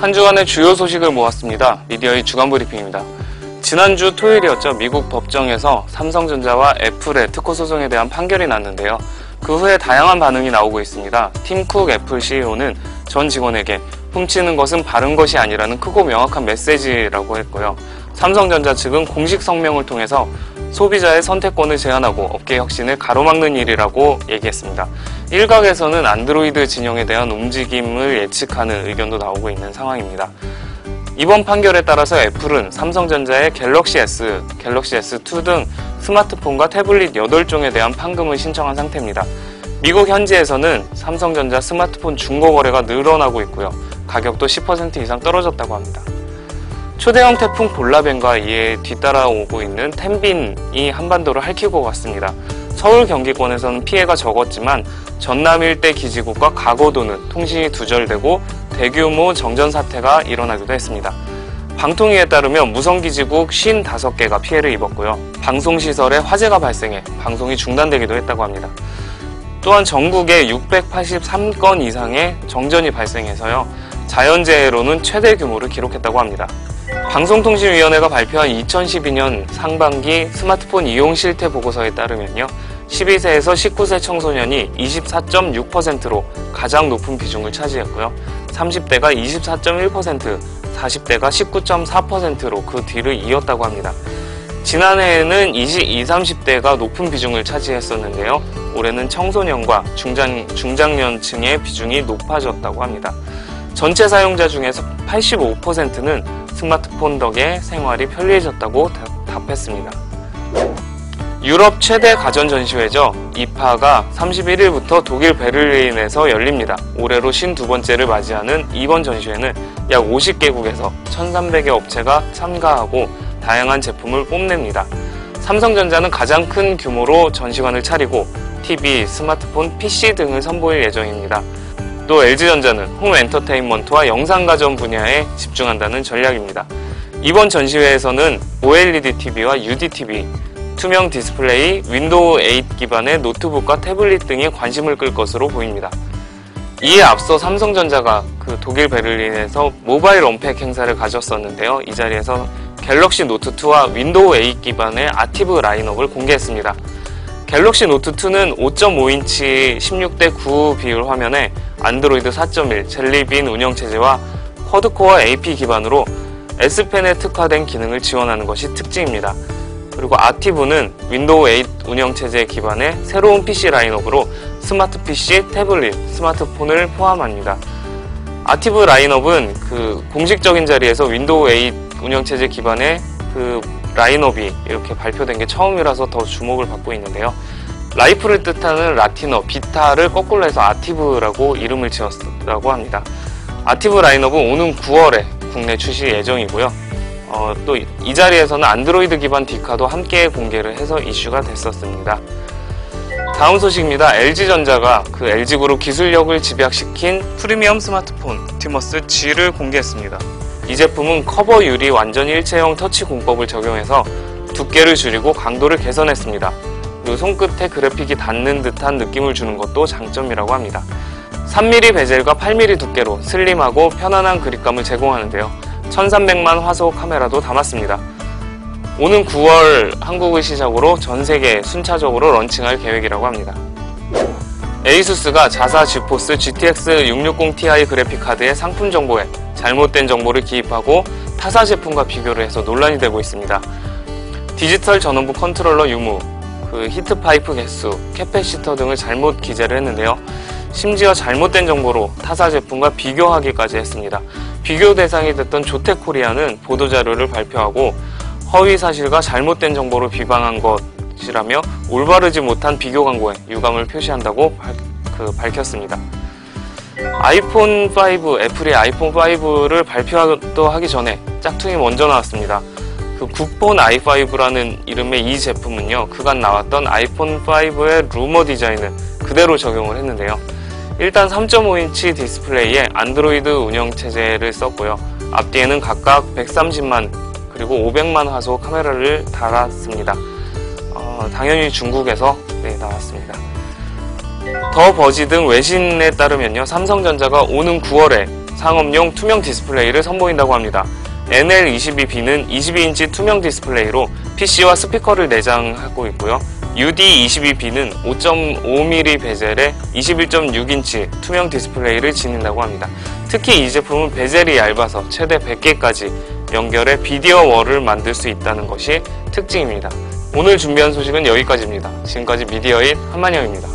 한 주간의 주요 소식을 모았습니다. 미디어의 주간 브리핑입니다. 지난주 토요일이었죠. 미국 법정에서 삼성전자와 애플의 특허 소송에 대한 판결이 났는데요. 그 후에 다양한 반응이 나오고 있습니다. 팀 쿡 애플 CEO는 전 직원에게 훔치는 것은 바른 것이 아니라는 크고 명확한 메시지라고 했고요. 삼성전자 측은 공식 성명을 통해서 소비자의 선택권을 제한하고 업계 혁신을 가로막는 일이라고 얘기했습니다. 일각에서는 안드로이드 진영에 대한 움직임을 예측하는 의견도 나오고 있는 상황입니다. 이번 판결에 따라서 애플은 삼성전자의 갤럭시 S, 갤럭시 S2 등 스마트폰과 태블릿 8종에 대한 판금을 신청한 상태입니다. 미국 현지에서는 삼성전자 스마트폰 중고 거래가 늘어나고 있고요. 가격도 10% 이상 떨어졌다고 합니다. 초대형 태풍 볼라벤과 이에 뒤따라오고 있는 텐빈이 한반도를 핥히고 갔습니다. 서울 경기권에서는 피해가 적었지만 전남 일대 기지국과 가거도는 통신이 두절되고 대규모 정전 사태가 일어나기도 했습니다. 방통위에 따르면 무성기지국 55개가 피해를 입었고요. 방송시설에 화재가 발생해 방송이 중단되기도 했다고 합니다. 또한 전국에 683건 이상의 정전이 발생해서요. 자연재해로는 최대 규모를 기록했다고 합니다. 방송통신위원회가 발표한 2012년 상반기 스마트폰 이용 실태 보고서에 따르면요. 12세에서 19세 청소년이 24.6%로 가장 높은 비중을 차지했고요. 30대가 24.1%, 40대가 19.4%로 그 뒤를 이었다고 합니다. 지난해에는 20, 30대가 높은 비중을 차지했었는데요. 올해는 청소년과 중장년층의 비중이 높아졌다고 합니다. 전체 사용자 중에서 85%는 스마트폰 덕에 생활이 편리해졌다고 답했습니다. 유럽 최대 가전 전시회죠. 이파가 31일부터 독일 베를린에서 열립니다. 올해로 52번째를 맞이하는 이번 전시회는 약 50개국에서 1,300여 업체가 참가하고 다양한 제품을 뽐냅니다. 삼성전자는 가장 큰 규모로 전시관을 차리고 TV, 스마트폰, PC 등을 선보일 예정입니다. 또 LG전자는 홈 엔터테인먼트와 영상가전 분야에 집중한다는 전략입니다. 이번 전시회에서는 OLED TV와 UDTV, 투명 디스플레이, 윈도우 8 기반의 노트북과 태블릿 등이 관심을 끌 것으로 보입니다. 이에 앞서 삼성전자가 독일 베를린에서 모바일 언팩 행사를 가졌었는데요. 이 자리에서 갤럭시 노트2와 윈도우 8 기반의 아티브 라인업을 공개했습니다. 갤럭시 노트2는 5.5인치 16:9 비율 화면에 안드로이드 4.1 젤리빈 운영체제와 쿼드코어 AP 기반으로 S펜에 특화된 기능을 지원하는 것이 특징입니다. 그리고 아티브는 윈도우 8 운영체제 기반의 새로운 PC 라인업으로 스마트 PC, 태블릿, 스마트폰을 포함합니다. 아티브 라인업은 공식적인 자리에서 윈도우 8 운영체제 기반의 라인업이 이렇게 발표된 게 처음이라서 더 주목을 받고 있는데요. 라이프를 뜻하는 라틴어, 비타를 거꾸로 해서 아티브라고 이름을 지었다고 합니다. 아티브 라인업은 오는 9월에 국내 출시 예정이고요. 또 이 자리에서는 안드로이드 기반 디카도 함께 공개를 해서 이슈가 됐었습니다. 다음 소식입니다. LG전자가 LG그룹 기술력을 집약시킨 프리미엄 스마트폰 옵티머스 G를 공개했습니다. 이 제품은 커버 유리 완전 일체형 터치 공법을 적용해서 두께를 줄이고 강도를 개선했습니다. 그리고 손끝에 그래픽이 닿는 듯한 느낌을 주는 것도 장점이라고 합니다. 3mm 베젤과 8mm 두께로 슬림하고 편안한 그립감을 제공하는데요. 1300만 화소 카메라도 담았습니다. 오는 9월 한국을 시작으로 전 세계 순차적으로 런칭할 계획이라고 합니다. 에이수스가 자사 지포스 GTX 660ti 그래픽카드의 상품 정보에 잘못된 정보를 기입하고 타사 제품과 비교를 해서 논란이 되고 있습니다. 디지털 전원부 컨트롤러 유무, 히트파이프 개수, 캐패시터 등을 잘못 기재를 했는데요. 심지어 잘못된 정보로 타사 제품과 비교하기까지 했습니다. 비교 대상이 됐던 조텍코리아는 보도자료를 발표하고 허위 사실과 잘못된 정보를 비방한 것이라며 올바르지 못한 비교 광고에 유감을 표시한다고 밝혔습니다. 애플이 아이폰 5를 발표하기 전에 짝퉁이 먼저 나왔습니다. 굿폰 i5라는 이름의 이 제품은요, 그간 나왔던 아이폰 5의 루머 디자인을 그대로 적용을 했는데요. 일단 3.5인치 디스플레이에 안드로이드 운영체제를 썼고요. 앞뒤에는 각각 130만 그리고 500만 화소 카메라를 달았습니다. 당연히 중국에서 나왔습니다. 더 버지 등 외신에 따르면요, 삼성전자가 오는 9월에 상업용 투명 디스플레이를 선보인다고 합니다. NL22B는 22인치 투명 디스플레이로 PC와 스피커를 내장하고 있고요. UD22B는 5.5mm 베젤에 21.6인치 투명 디스플레이를 지닌다고 합니다. 특히 이 제품은 베젤이 얇아서 최대 100개까지 연결해 비디오 월을 만들 수 있다는 것이 특징입니다. 오늘 준비한 소식은 여기까지입니다. 지금까지 미디어인 한만영입니다.